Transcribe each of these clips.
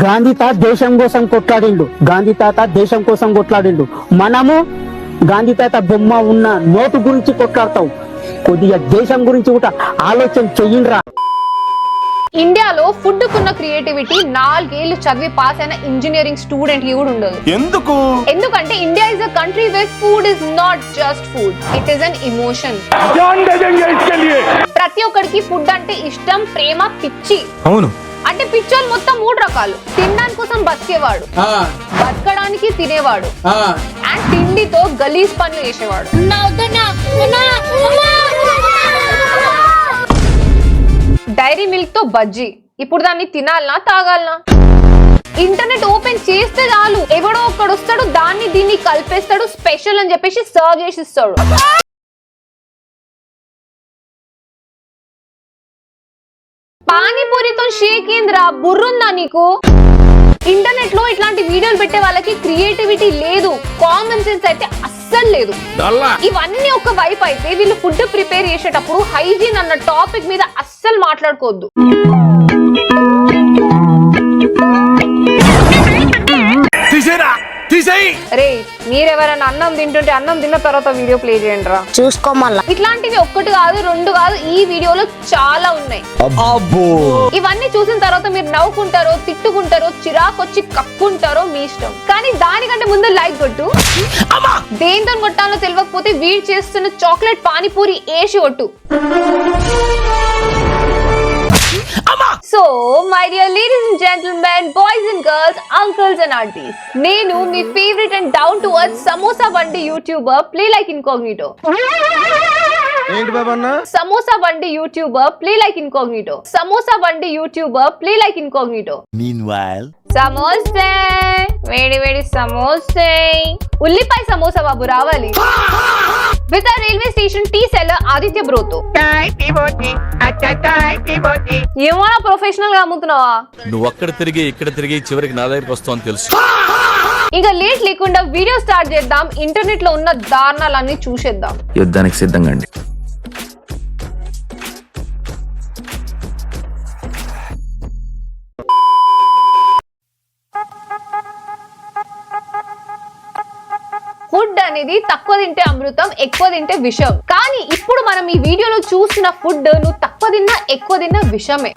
గాంధీ తాత దేశం కోసం కొట్లాడిండు, గాంధీ తాత దేశం కోసం కొట్లాడిండు. మనము గాంధీ తాత బొమ్మ ఉన్న నోటు గురించి కొట్లాడతాం. కొద్దిగా దేశం గురించి కూడా ఆలోచన చెయ్యండిరా. ఇండియాలో ఫుడ్ కున్న క్రియేటివిటీ 4 ఏళ్లు చదివి పాస్ అయిన ఇంజనీరింగ్ స్టూడెంట్ కి కూడా ఉండదు. ఎందుకంటే India is a country where food is not just food, it is an emotion. ప్రతి ఒక్కరికి ఫుడ్ అంటే ఇష్టం, ప్రేమ, పిచ్చి. అవును, అంటే పిచ్చోళ్ళు మొత్తం 3 రకాలు. తినడానికి కోసం బతికేవాడు, బతకడానికి తినేవాడు, అండ్ తిండితో గలీజ్ పనులు చేసేవాడు. డైరీ మిల్క్ తో బజ్జీ, ఇప్పుడు దాన్ని తినాలనా తాగాలనా? ఇంటర్నెట్ ఓపెన్ చేస్తే చాలు ఎవడో ఒక్కడు వస్తాడు, దాన్ని దీన్ని కలిపేస్తాడు, స్పెషల్ అని చెప్పేసి సర్వ్ చేసి ఇస్తాడు. పానీపూరితో షేక్ ఏంద్రా, బుర్రుందా నీకు? ఇంటర్నెట్ లో ఇట్లాంటి వీడియోలు పెట్టే వాళ్ళకి క్రియేటివిటీ లేదు, కామన్ సెన్స్ అయితే అస్సలు లేదు. ఇవన్నీ ఒక వైపు అయితే వీళ్ళు ఫుడ్ ప్రిపేర్ చేసేటప్పుడు హైజీన్ అన్న టాపిక్ మీద అస్సలు మాట్లాడుకోవద్దు. రే, మీరెవరైనా అన్నం తింటుంటే అన్నం తిన్న తర్వాత వీడియో ప్లే చేయండి రా, చూసుకోమల్లా. ఇట్లాంటివి 1 కాదు 2 కాదు, ఈ వీడియోలో చాలా ఉన్నాయి. ఇవన్నీ చూసిన తర్వాత మీరు నవ్వుకుంటారో, తిట్టుకుంటారో, చిరాకు వచ్చి కక్కుంటారో మీ ఇష్టం. కానీ దానికంటే ముందు లైక్ కొట్టు. దేంతో కొట్టాలో తెలియకపోతే వీడు చేస్తున్న చాక్లెట్ పానీపూరి ఏసి కొట్టు. So my dear ladies and gentlemen, boys and girls, uncles and aunties, నేను మీ favourite and down to earth samosa బండి యూట్యూబర్ ప్లే లైక్ ఇన్కాగ్నిటో. ఏంటి బాబన్న? సమోసా బండి YouTuber play like incognito. Samosa బండి YouTuber play like incognito. Meanwhile, సమోసే, వేడి వేడి సమోసే, ఉల్లిపాయ సమోసా బాబు రావాలి. విత్ ఆ railway station tea seller Aditya బ్రోతో. ఏమన్నా ప్రొఫెషనల్ గా అమ్ముతున్నావా? నువ్వు అక్కడ తిరిగి ఇక్కడ తిరిగి చివరికి నా దగ్గరికి వస్తావు అని తెలుసు. ఇక లేట్ లేకుండా వీడియో స్టార్ట్ చేద్దాం. ఇంటర్నెట్ లో ఉన్న దారుణాలన్నీ చూసేద్దాం. యుద్ధానికి సిద్ధంగా అండి. ఫుడ్ అనేది తక్కువ తింటే అమృతం, ఎక్కువ తింటే విషం. కానీ ఇప్పుడు మనం ఈ వీడియోలో చూస్తున్న ఫుడ్ నువ్వు తక్కువ తిన్నా ఎక్కువ తిన్నా విషమే.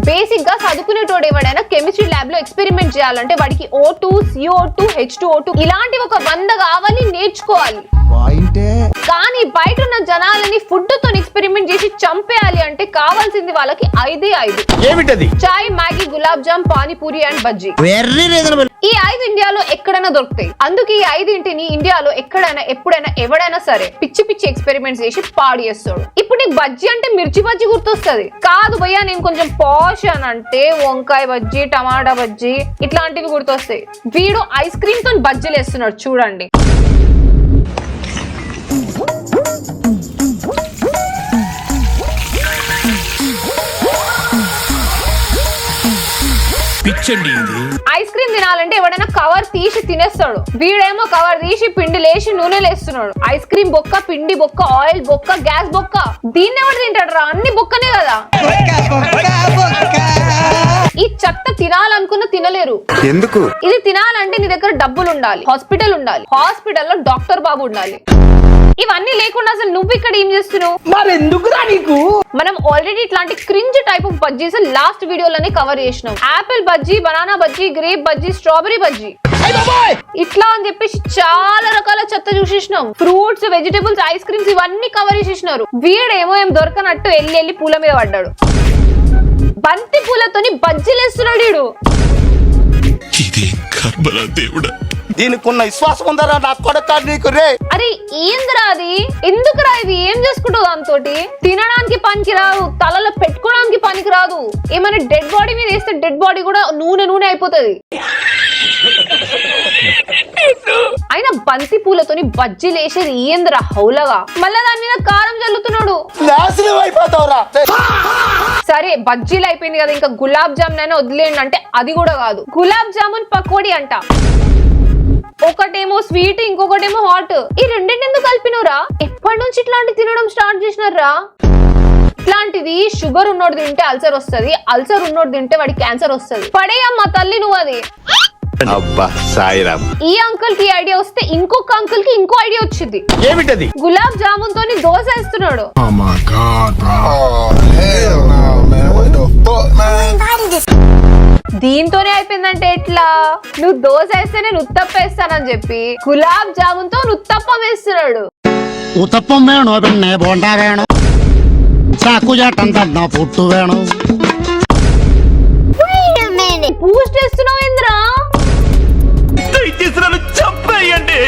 బేసిక్ గా చదువుకునేటోడు ఎవడైనా కెమిస్ట్రీ ల్యాబ్ లో ఎక్స్పెరిమెంట్ చేయాలంటే వాడికి O2, CO2, H2O2 ఇలాంటి ఒక 100 కావాలి, నేర్చుకోవాలి. కానీ బయట ఉన్న జనాలని ఫుడ్ తో ఎక్స్పెరిమెంట్ చేసి చంపేయాలి అంటే కావాల్సింది వాళ్ళకి 5 చాయ్, మ్యాగీ, గులాబ్ జామ్, పానీపూరి అండ్ బజ్జీ. ఈ 5 ఇండియాలో ఎక్కడైనా దొరుకుతాయి. అందుకే ఈ 5 ఇండియాలో ఎక్కడైనా ఎప్పుడైనా ఎవడైనా సరే పిచ్చి పిచ్చి ఎక్స్పెరిమెంట్స్ చేసి పాడు చేస్తాడు. ఇప్పుడు నీకు బజ్జీ అంటే మిర్చి బజ్జీ గుర్తొస్తుంది. కాదు భయ్యా, నేను కొంచెం పాష్ అని అంటే వంకాయ బజ్జీ, టమాటా బజ్జీ ఇట్లాంటివి గుర్తొస్తాయి. వీడు ఐస్ క్రీమ్ తో బజ్జీలు వేస్తున్నాడు చూడండి. ఐస్ క్రీమ్ తినాలంటే ఎవడైనా కవర్ తీసి తినేస్తాడు. వీడేమో కవర్ తీసి పిండి లేసి నూనె లేస్తున్నాడు. ఐస్ క్రీమ్ బొక్క, పిండి బొక్క, ఆయిల్ బొక్క, గ్యాస్ బొక్క. దీన్ని ఎవరు తింటాడు రా? అన్ని బొక్కనే కదా. ఈ చెత్త తినాలనుకున్న తినలేరు. ఎందుకు? ఇది తినాలంటే నీ దగ్గర డబ్బులు ఉండాలి, హాస్పిటల్ ఉండాలి, హాస్పిటల్లో డాక్టర్ బాబు ఉండాలి. ఇవన్నీ లేకుండా అసలు నువ్వు ఇక్కడ ఏం చేస్తున్నావు? మరెందుకురా నీకు? మనం ఆల్రెడీ ఇట్లాంటి cringe type of bajjis last వీడియోలోనే కవర్ చేసినాం. Apple bajji, banana bajji, grape bajji, strawberry bajji ఇట్లా అని చెప్పేసి చాలా రకాల చెత్త చూసేసినాం. ఫ్రూట్స్, వెజిటేబుల్స్, ఐస్ క్రీమ్స్ ఇవన్నీ కవర్ చేసేసినారు. వీడేమో ఏం దొరకనట్టు వెళ్ళి పూల మీద పడ్డాడు. బంతి పూలతోని బజ్జీలు వేస్తున్నాడు వీడు. దీనికున్న విశ్వాసం ఉందరా నా కొడక నీకు రే? అరే ఏందిరా అది? ఎందుకురా ఇది? ఏం చేసుకుంటావు దాంతో? తినడానికి పనికి రాదు, తలలో పెట్టుకోవడానికి పనికి రాదు. ఏమైనా డెడ్ బాడీ మీద వేస్తే డెడ్ బాడీ కూడా నూనె అయిపోతుంది. అయినా బంతి పూలతోని బజ్జీలు వేసేది ఏందిరా హౌలగా? మళ్ళా దాని మీద కారం చల్లుతున్నాడు. సరే బజ్జీలు అయిపోయింది కదా, ఇంకా గులాబ్ జామున్ అయినా వదిలేండి అంటే అది కూడా కాదు. గులాబ్ జామున్ పకోడీ అంట. ఒకటేమో స్వీట్, ఇంకొకటేమో హాట్. ఈ రెండింటి ఎందుకు కలిపినరా? ఎప్పటి నుంచి ఇట్లాంటి తినడం స్టార్ట్ చేసినారా? ఇట్లాంటిది షుగర్ ఉన్నోడు తింటే అల్సర్ వస్తది, అల్సర్ ఉన్నోడు తింటే వాడికి క్యాన్సర్ వస్తది. పడేయమ్మా తల్లి నువ్వు అది. అబ్బా సాయిరామ్. ఈ అంకుల్ కి ఐడియా వస్తే ఇంకొక అంకుల్ కి ఇంకో ఐడియా వచ్చింది. ఏమిటది? గులాబ్ జామున్ తోని దోశ వేస్తున్నాడు. దీంతోనే అయిపోయిందంటే ఎట్లా? నువ్వు దోశ వేస్తే నేను ఉత్తప్ప వేస్తానని చెప్పి గులాబ్ జామున్ తో ఉత్తప్పం వేస్తున్నాడు. ഉത്തപ്പം വേണോ പിന്നെ ബോണ്ട വേണോ ചാക്കുചാട്ടം തന്ന പുട്ടു വേണോ బూస్ట్ వేస్తున్నావు ఏంద్రా?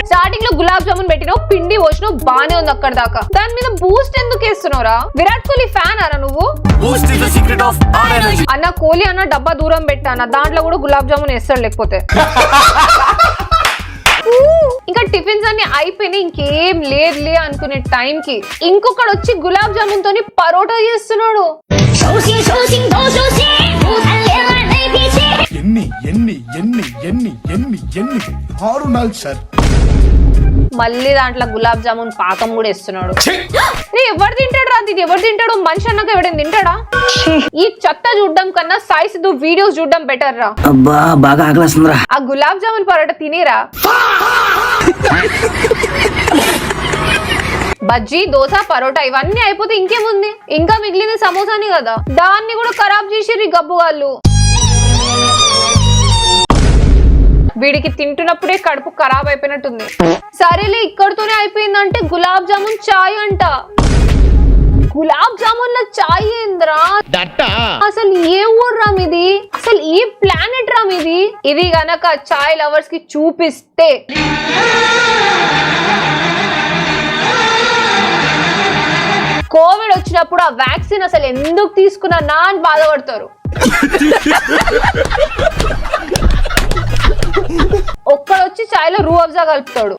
స్టార్టింగ్ లో గులాబ్ జామున్ పెట్టినావు, పిండి పోసినావు, బానే ఉంది అక్కడ దాకా. దాని మీద బూస్ట్ ఎందుకు వేస్తున్నావురా? విరాట్ కోహ్లీ ఫ్యాన్ అరా నువ్వు? అన్న కోహ్లీ అన్న డబ్బా దూరం పెట్టాన, దాంట్లో కూడా గులాబ్ జామున్ వేస్తాడు లేకపోతే. ఇంకా టిఫిన్స్ అన్ని అయిపోయినాయి, ఇంకేం లేదులే అనుకునే టైం కి ఇంకొకడు వచ్చి గులాబ్ జామున్ తోని పరోటా చేస్తున్నాడు. మళ్ళీ దాంట్లో గులాబ్ జామున్ పాకం కూడా ఇస్తున్నాడు. ఎవరు తింటాడు రా? దీన్ని ఎవరు తింటాడు? మనిషి అన్నాక ఎవడైనా తింటాడా? ఈ చెత్త చూడడం కన్నా సాయి సిద్ధు వీడియోస్ చూడడం బెటర్ రా. అబ్బా బాగా ఆకలిస్తుందిరా. ఆ గులాబ్ జామున్ పరోటా తినేరా. బజ్జీ, దోశ, పరోటా ఇవన్నీ అయిపోతే ఇంకేముంది? ఇంకా మిగిలింది సమోసాని కదా, దాన్ని కూడా ఖరాబ్ చేసిర్రు ఈ గబ్బు వాళ్ళు. వీడికి తింటున్నప్పుడే కడుపు ఖరాబ్ అయిపోయినట్టుంది. సరేలే ఇక్కడితోనే అయిపోయిందంటే గులాబ్ జామున్ చాయ్ అంట. గులాబ్ జామున్ లో చాయ్ ఏంద్రా? అసలు ఏ ఊరు రా మీది? అసలు ఏ ప్లానెట్ రా మీది? ఇది గనక చాయ్ లవర్స్ కి చూపిస్తే కోవిడ్ వచ్చినప్పుడు ఆ వ్యాక్సిన్ అసలు ఎందుకు తీసుకున్నా అని బాధపడతారు. ఒక్కడొచ్చి చాయ్ లో రూ అఫ్జా కలుపుతాడు,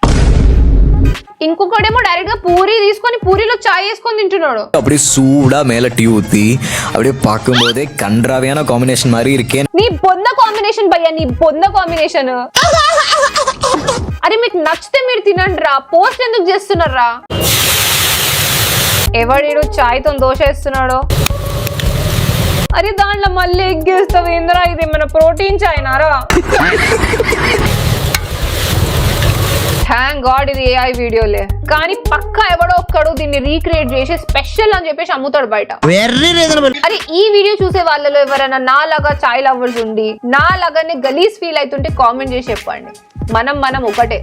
ఇంకొకడేమో డైరెక్ట్ గా పూరి తీసుకొని పూరిలో చాయ్ వేసుకొని తింటున్నాడు. அப்படியே சூடா மேல டீ ஊத்தி அப்படியே பார்க்கும்போதே கன்றாவியான காம்பினேஷன் மாதிரி இருக்கே. నీ బొంద కాంబినేషన్ భయ్యా, నీ బొంద కాంబినేషన్. అరే మీకు నచ్చితే మీరు తినండి రా, పోస్ట్ ఎందుకు చేస్తున్నారా? ఎవడీడు చాయ్ తో దోశ వేస్తున్నాడు? అరే దాంట్లో మళ్ళీ ఎగ్గేస్తావు ఏంద్రా? ఇది మన ప్రోటీన్ చాయ్ నారా? థ్యాంక్ గాడ్ ఇది ఏఐ వీడియోలే, కానీ పక్కా ఎవడో ఒక్కడు దీన్ని రీక్రియేట్ చేసి స్పెషల్ అని చెప్పేసి అమ్ముతాడు బయట. అరే ఈ వీడియో చూసే వాళ్ళలో ఎవరైనా నాలాగా చాయ్ లవర్స్ ఉండి నాలాగానే గలీజ్ ఫీల్ అవుతుంటే కామెంట్ చేసి చెప్పండి. మనం ఒకటే.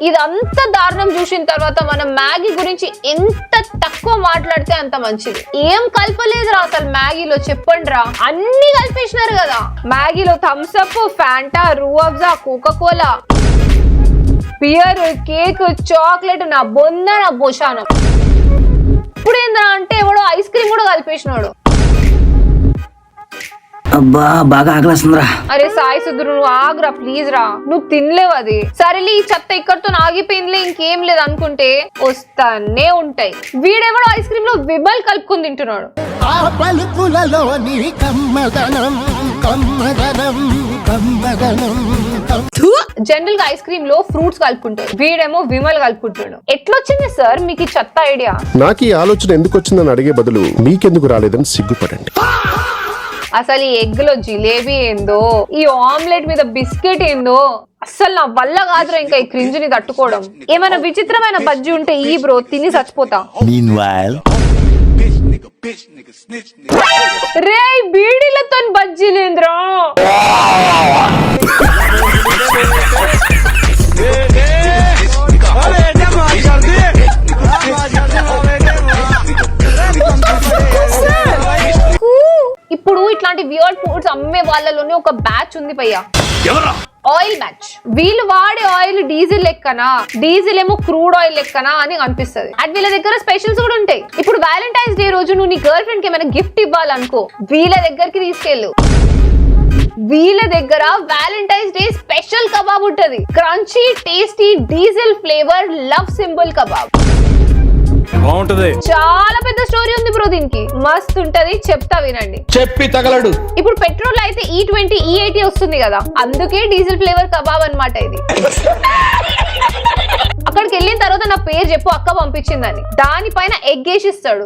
ఇదంతా దారుణం చూసిన తర్వాత మనం మ్యాగీ గురించి ఎంత తక్కువ మాట్లాడితే అంత మంచిది. ఏం కలపలేదురా అసలు మ్యాగీలో, చెప్పండి రా. అన్ని కలిపేసినారు కదా మ్యాగీలో. Thums Up, Fanta, Rooh Afza, Coca Cola, beer, cake, chocolate, నా బొంద నా బోషానం. ఇప్పుడు ఏంద్రా అంటే ఎవడో ఐస్ క్రీమ్ కూడా కలిపేసినాడు. అబ్బా బాగా ఆకలిస్తుందిరా. అరే సాయి సుధురు నువ్వు ఆగ్రా ప్లీజ్ రా, నువ్వు తినలేవు అది. సరేలే ఈ చెత్త ఇక్కడితో ఆగిపోయిందిలే, ఇంకేం లేదు అనుకుంటే వస్తానే ఉంటాయి. వీడెవడో ఐస్ క్రీమ్ లో విమల్ కలుపుకొని తింటున్నాడు. జనరల్ గా ఐస్ క్రీమ్ లో ఫ్రూట్స్ కలుపుకుంటారు, వీడేమో విమల్ కలుపుకుంటాడు. ఎట్లొచ్చింది సార్ మీకు ఈ చెత్త ఐడియా? నాకు ఈ ఆలోచన ఎందుకు వచ్చిందని అడిగే బదులు మీకెందుకు రాలేదని సిగ్గుపడండి. అసలు ఈ ఎగ్ లో జిలేబీ ఏందో, ఈ ఆమ్లెట్ మీద బిస్కెట్ ఏందో, అస్సలు నా వల్ల కాదురా ఇంకా ఈ క్రింజ్ ని తట్టుకోవడం. ఏమైనా విచిత్రమైన బజ్జీ ఉంటే ఈ బ్రో తిని చచ్చిపోతా. రే బీడీలతో బజ్జీలేంద్రా? ఇప్పుడు ఇట్లాంటి వియర్డ్ ఫుడ్స్ అమ్మే వాళ్ళలోనే ఒక బ్యాచ్ ఉంది భయ్యా, ఆయిల్ బ్యాచ్. వీళ్ళు వాడే ఆయిల్ డీజిల్ లెక్కనా, డీజిల్ ఏమో క్రూడ్ ఆయిల్ లెక్కనా అని అనిపిస్తుంది. అండ్ వీళ్ళ దగ్గర స్పెషల్స్ కూడా ఉంటాయి. ఇప్పుడు వ్యాలంటైన్స్ డే రోజు నువ్వు నీ గర్ల్ ఫ్రెండ్ కి ఏమైనా గిఫ్ట్ ఇవ్వాలనుకో, వీళ్ళ దగ్గరికి తీసుకెళ్ళు. వీళ్ళ దగ్గర వ్యాలంటైన్స్ డే స్పెషల్ కబాబ్ ఉంటది, crunchy tasty diesel flavour love symbol kebab. బాగుంటది. చాలా పెద్ద స్టోరీ ఉంది బ్రో దీనికి, మస్తు ఉంటది, చెప్తా వినండి. చెప్పి తగలడు. ఇప్పుడు పెట్రోల్ అయితే E20, E80 వస్తుంది కదా, అందుకే డీజిల్ ఫ్లేవర్ కబాబ్ అన్నమాట ఇది. అక్కడికి వెళ్ళిన తర్వాత నా పేరు చెప్పు అక్క పంపించిందని, దానిపైన ఎగ్ వేసిస్తాడు.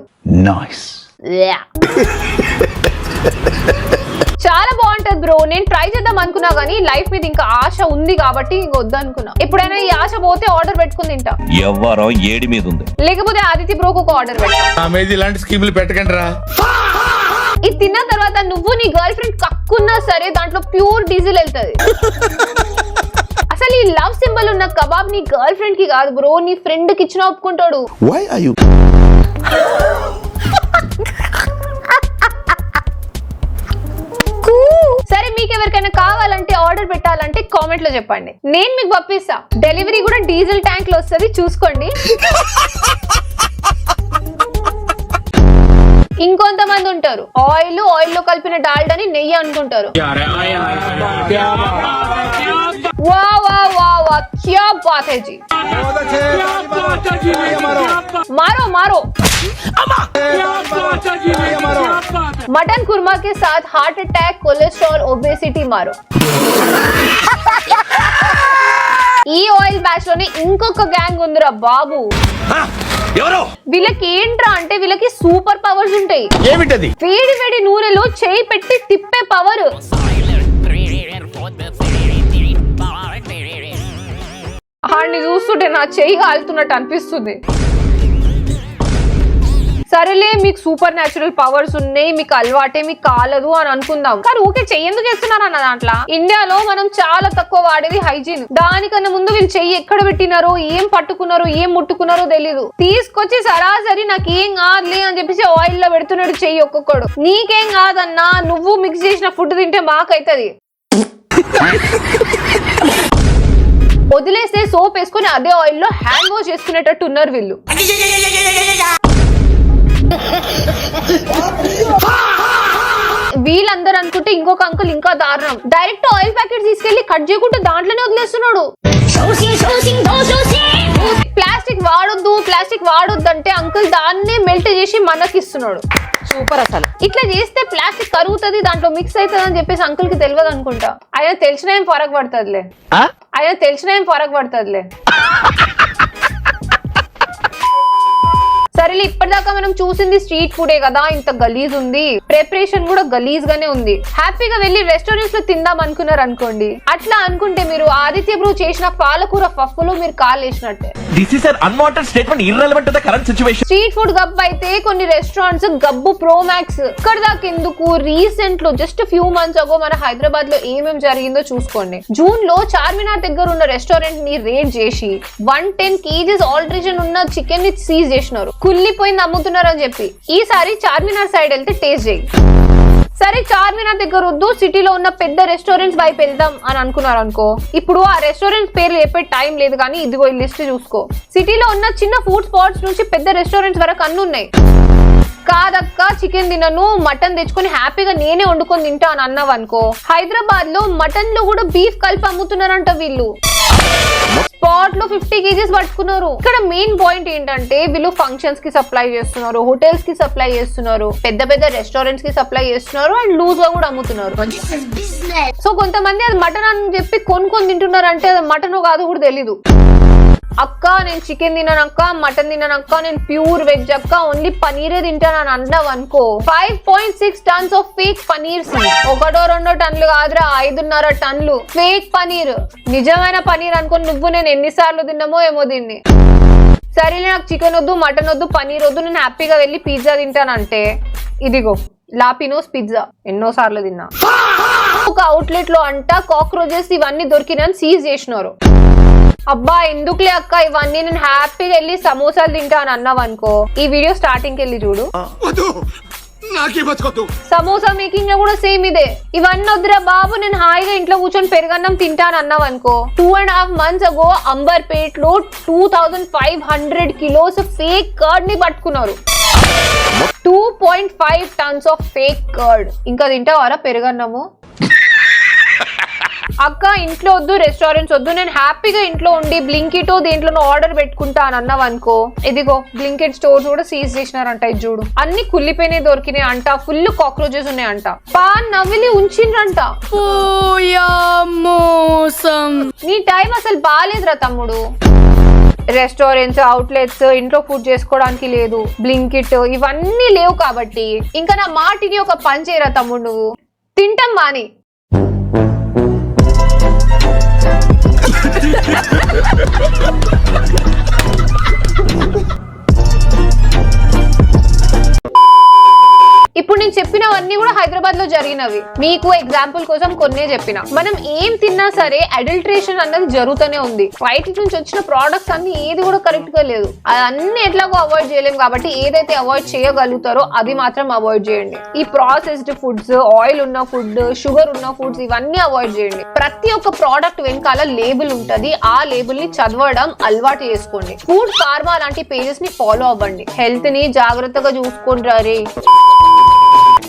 చాలా బాగుంటది బ్రో. నేను ట్రై చేద్దాం అనుకున్నా గానీ లైఫ్ మీద ఇంకా ఆశ ఉంది కాబట్టి ఇంక వద్దనుకున్నా. ఎప్పుడైనా ఈ ఆశ పోతే ఆర్డర్ పెట్టుకుని తింటా, ఎవ్వరో ఏడి మీద ఉంది. లేకపోతే ఆదిత్య బ్రోకు ఒక ఆర్డర్ పెట్టా. ఇలాంటి స్కీములు పెట్టకండి రా. ఇది తిన్న తర్వాత నువ్వు నీ గర్ల్ ఫ్రెండ్ కక్కున్నా సరే దాంట్లో ప్యూర్ డీజిల్ వెళ్తది. అసలు ఈ లవ్ సింబల్ ఉన్న కబాబ్ నీ గర్ల్ ఫ్రెండ్ కి కాదు బ్రో, నీ ఫ్రెండ్ కి ఇచ్చిన ఒప్పుకుంటాడు. Why are you? సరే మీకు ఎవరికైనా కావాలంటే ఆర్డర్ పెట్టాలంటే కామెంట్ లో చెప్పండి, నేను మీకు పంపిస్తా. డెలివరీ కూడా డీజిల్ ట్యాంక్ లో వస్తుంది, చూసుకోండి. ఇంకొంతమంది ఉంటారు ఆయిల్ లో కలిపిన డాల్డాని నెయ్యి అనుకుంటారు. వా వా వా వా క్యా బాత్ హై జీ. मारो मारो मटन कुर्मा के साथ हार्ट अटैक, कोलेस्ट्रॉल, ओबेसिटी मारो. ఈ ఆయిల్ బ్యాచ్ లోనే ఇంకొక గ్యాంగ్ ఉందిరా బాబు. వీళ్ళకి ఏంట్రా అంటే వీళ్ళకి సూపర్ పవర్స్ ఉంటాయి. ఏమిటది? వేడి వేడి నూనెలో చేయి పెట్టి తిప్పే పవర్. ఆడిని చూస్తుంటే నా చెయ్యి కాలుతున్నట్టు అనిపిస్తుంది. సరేలే మీకు సూపర్ న్యాచురల్ పవర్స్ ఉన్నాయి, మీకు అలవాటే, మీకు కాలదు అని అనుకుందాం. కానీ ఊకే చెయ్యి ఎందుకు చేస్తున్నారు అన్న దాంట్లో. ఇండియాలో మనం చాలా తక్కువ వాడేది హైజీన్. దానికన్నా ముందు వీళ్ళు చెయ్యి ఎక్కడ పెట్టినారో, ఏం పట్టుకున్నారో, ఏం ముట్టుకున్నారో తెలీదు. తీసుకొచ్చి సరాసరి నాకేం కాదులే అని చెప్పేసి ఆయిల్ లో పెడుతున్నాడు చెయ్యి ఒక్కొక్కడు. నీకేం కాదన్నా, నువ్వు మిక్స్ చేసిన ఫుడ్ తింటే మాకైతది. వదిలేస్తే సోప్ వేసుకుని అదే ఆయిల్ లో హ్యాండ్ వాష్ చేసుకునేటట్టు ఉన్నారు వీళ్ళు. వీళ్ళందరూ అనుకుంటే ఇంకొక అంకుల్ ఇంకా దారుణం. డైరెక్ట్ ఆయిల్ ప్యాకెట్ తీసుకెళ్లి కట్ చేయకుండా దాంట్లోనే వదిలేస్తున్నాడు. ప్లాస్టిక్ వాడొద్దు అంటే అంకుల్ దాన్నే మెల్ట్ చేసి మనకిస్తున్నాడు. సూపర్. అసలు ఇట్లా చేస్తే ప్లాస్టిక్ కరుగుతుంది, దాంట్లో మిక్స్ అవుతుంది అని చెప్పేసి అంకుల్ కి తెలియదు అనుకుంటా. ఆయన తెలిసిన ఏం ఫరక్ పడుతుందిలే. సరేలే, ఇప్పటిదాకా మనం చూసింది స్ట్రీట్ ఫుడే కదా, ఇంత గలీజ్ ఉంది, ప్రిపరేషన్ కూడా గలీజ్ గానే ఉంది. హ్యాపీగా వెళ్ళి రెస్టారెంట్స్ లో తిందాం అనుకున్నారు అనుకోండి. అట్లా అనుకుంటే మీరు ఆదిత్య బ్రో చేసిన పాలకూర పప్పులో మీరు కాలు వేసినట్టే. స్ట్రీట్ ఫుడ్ గబ్బు అయితే కొన్ని రెస్టారెంట్స్ గబ్బు ప్రోమాక్స్. ఇక్కడ దాకా ఎందుకు, రీసెంట్ లో జస్ట్ ఫ్యూ మంత్స్ అగో మన హైదరాబాద్ లో ఏమేం జరిగిందో చూసుకోండి. జూన్ లో చార్మినార్ దగ్గర ఉన్న రెస్టారెంట్ ని రేడ్ చేసి 110 kgs ఆల్టరేషన్ ఉన్న చికెన్ ని సీజ్ చేసినారు. కుళ్ళిపోయింది అమ్ముతున్నారు అని చెప్పి. ఈసారి చార్మినార్ సైడ్ వెళ్తే టేస్ట్ చేయి. సరే చార్మినార్ దగ్గర వద్దు, సిటీలో ఉన్న పెద్ద రెస్టారెంట్స్ వైపు వెళ్దాం అని అనుకున్నారు అనుకో. ఇప్పుడు ఆ రెస్టారెంట్స్ పేర్లు చెప్పే టైం లేదు, కానీ ఇదిగో ఈ లిస్ట్ చూసుకో. సిటీలో ఉన్న చిన్న ఫుడ్ స్పాట్స్ నుంచి పెద్ద రెస్టారెంట్స్ వరకు అన్ని ఉన్నాయి. కాదక్క చికెన్ తినను, మటన్ తెచ్చుకొని హ్యాపీగా నేనే వండుకొని తింటా అని అన్నావు అనుకో. హైదరాబాద్ లో మటన్ లో కూడా బీఫ్ కలిపి అమ్ముతున్నారంట వీళ్ళు. స్పాట్ లో 50 kgs పట్టుకున్నారు. ఇక్కడ మెయిన్ పాయింట్ ఏంటంటే వీళ్ళు ఫంక్షన్స్ కి సప్లై చేస్తున్నారు, హోటల్స్ కి సప్లై చేస్తున్నారు, పెద్ద పెద్ద రెస్టారెంట్స్ కి సప్లై చేస్తున్నారు, అండ్ లూజ్ గా కూడా అమ్ముతున్నారు. సో కొంతమంది అది మటన్ అని చెప్పి కొనుక్కొని తింటున్నారు, అంటే అది మటన్ కాదు కూడా తెలీదు. అక్క నేను చికెన్ తిననక్క, మటన్ తిననక్క, నేను ప్యూర్ వెజ్ అక్క, ఓన్లీ పనీరే తింటానని అన్నావు అనుకో. 5.6 tons ఆఫ్ ఫేక్ పనీర్స్. 1-2 టన్నులు కాదురా, 5.5 టన్నులు ఫేక్ పనీర్. నిజమైన పనీర్ అనుకుని నువ్వు నేను ఎన్నిసార్లు తిన్నామో ఏమో దీన్ని. సరేలే నాకు చికెన్ వద్దు, మటన్ వద్దు, పనీర్ వద్దు, నేను హ్యాపీగా వెళ్ళి పిజ్జా తింటానంటే ఇదిగో లాపినోస్ పిజ్జా ఎన్నోసార్లు తిన్నా. ఒక అవుట్లెట్ లో అంట కాక్రోచెస్ ఇవన్నీ దొరికినాయని సీజ్ చేసినారు. అబ్బా ఎందుకులే అక్క ఇవన్నీ, నేను హ్యాపీగా వెళ్ళి సమోసాలు తింటా అని అన్నావు అనుకో. ఈ వీడియో స్టార్టింగ్ వెళ్ళి చూడు. సమోసా మేకింగ్ లో కూడా సేమ్ ఇదే. ఇవన్నీ వద్దురా బాబు, నేను హాయిగా ఇంట్లో కూర్చొని పెరుగన్నం తింటాను అన్నావు అనుకో. 2.5 months అగో అంబర్పేట్ లో 2500 kilos ఫేక్ కర్డ్ ని పట్టుకున్నారు. 2.5 tons ఆఫ్ ఫేక్ కర్డ్. ఇంకా తింటావారా పెరుగన్నము? అక్క ఇంట్లో వద్దు, రెస్టారెంట్స్ వద్దు, నేను హ్యాపీగా ఇంట్లో ఉండి బ్లింకిటో దేంట్లో ఆర్డర్ పెట్టుకుంటా అని అన్నావు అనుకో. ఇదిగో బ్లింకిట్ స్టోర్స్ కూడా సీజ్ చేసినారంట. ఇది చూడు, అన్ని కుళ్ళిపోయినాయి దొరికినాయి అంట, ఫుల్ కాక్రోచెస్ ఉన్నాయంట. పాన్ నవ్విలి ఉంచిండ్రంట. నీ టైం అసలు బాగాలేదురా తమ్ముడు. రెస్టారెంట్స్, అవుట్లెట్స్, ఇంట్లో ఫుడ్ చేసుకోవడానికి లేదు, బ్లింకిట్ ఇవన్నీ లేవు కాబట్టి ఇంకా నా మాటిని ఒక పని చేయరా తమ్ముడు, నువ్వు తింటాం మాని. ఇప్పుడు నేను చెప్పినవన్నీ కూడా హైదరాబాద్ లో జరిగినవి. మీకు ఎగ్జాంపుల్ కోసం కొన్నే చెప్పిన. మనం ఏం తిన్నా సరే అడల్ట్రేషన్ అన్నది జరుగుతూనే ఉంది. బయట నుంచి వచ్చిన ప్రోడక్ట్స్ అన్ని ఏది కూడా కరెక్ట్ గా లేదు. అన్ని ఎట్లాగో అవాయిడ్ చేయలేం కాబట్టి ఏదైతే అవాయిడ్ చేయగలుగుతారో అది మాత్రం అవాయిడ్ చేయండి. ఈ ప్రాసెస్డ్ ఫుడ్స్, ఆయిల్ ఉన్న ఫుడ్, షుగర్ ఉన్న ఫుడ్స్ ఇవన్నీ అవాయిడ్ చేయండి. ప్రతి ఒక్క ప్రోడక్ట్ వెనకాల లేబుల్ ఉంటది. ఆ లేబుల్ ని చదవడం అలవాటు చేసుకోండి. ఫుడ్ ఫార్మా లాంటి పేజెస్ ని ఫాలో అవ్వండి. హెల్త్ ని జాగ్రత్తగా చూసుకుంటారే.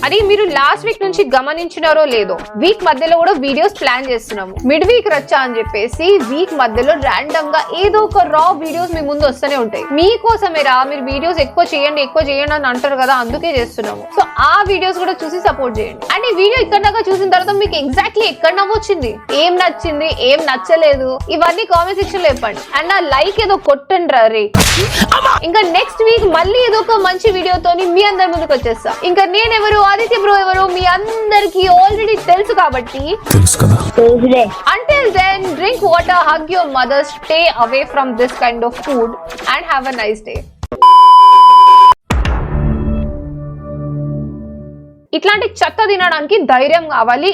అది మీరు లాస్ట్ వీక్ నుంచి గమనించినారో లేదో, వీక్ మధ్యలో కూడా వీడియోస్ ప్లాన్ చేస్తున్నాము. మిడ్ వీక్ రచ్చా అని చెప్పేసి వీక్ మధ్యలో ర్యాండమ్ గా ఏదో ఒక రా వీడియోస్ మీ ముందు వస్తూనే ఉంటాయి. మీకోసమేరా, మీరు వీడియోస్ ఎక్కువ చేయండి అని అంటారు కదా, అందుకే చేస్తున్నాము. సో ఆ వీడియోస్ కూడా చూసి సపోర్ట్ చేయండి. అండ్ ఈ వీడియో ఇక్కడ దాకా చూసిన తర్వాత మీకు ఎగ్జాక్ట్లీ ఎక్కడ నవ్వొచ్చింది, ఏం నచ్చింది, ఏం నచ్చలేదు, ఇవన్నీ కామెంట్ సెక్షన్ లో చెప్పండి. అండ్ నా లైక్ ఏదో కొట్టండి రే. ఇంకా నెక్స్ట్ వీక్ మళ్ళీ ఏదో ఒక మంచి వీడియోతోని మీ అందరి ముందుకు వచ్చేస్తా. ఇంకా నేనెవరు, ఆదిత్య బ్రో ఎవరు మీ అందరికి ఆల్రెడీ తెలుసు కాబట్టి, until then drink water, hug your mother, stay away from this kind of food and have a nice day. ఇట్లాంటి చెత్త తినడానికి ధైర్యం కావాలి.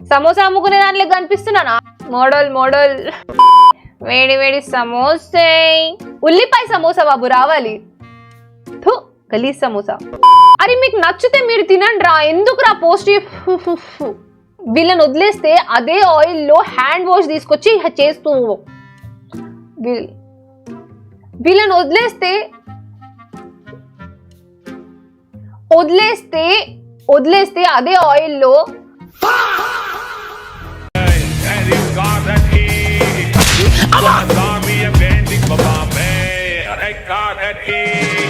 సమోసా అమ్ముకునే దాంట్లో కనిపిస్తున్నానా? మోడల్ వేడి వేడి సమోసే, ఉల్లిపాయ సమోసా బాబు రావాలి. గలీజ్ సమోసా. అరే మీకు నచ్చితే మీరు తినండి రా, ఎందుకు రా పోస్ట్. వీళ్ళని వదిలేస్తే అదే ఆయిల్ లో హ్యాండ్ వాష్ తీసుకొచ్చి చేస్తూ, వీళ్ళని వదిలేస్తే అదే ఆయిల్ లో Saw me a bending, Baba, man. I got that heat.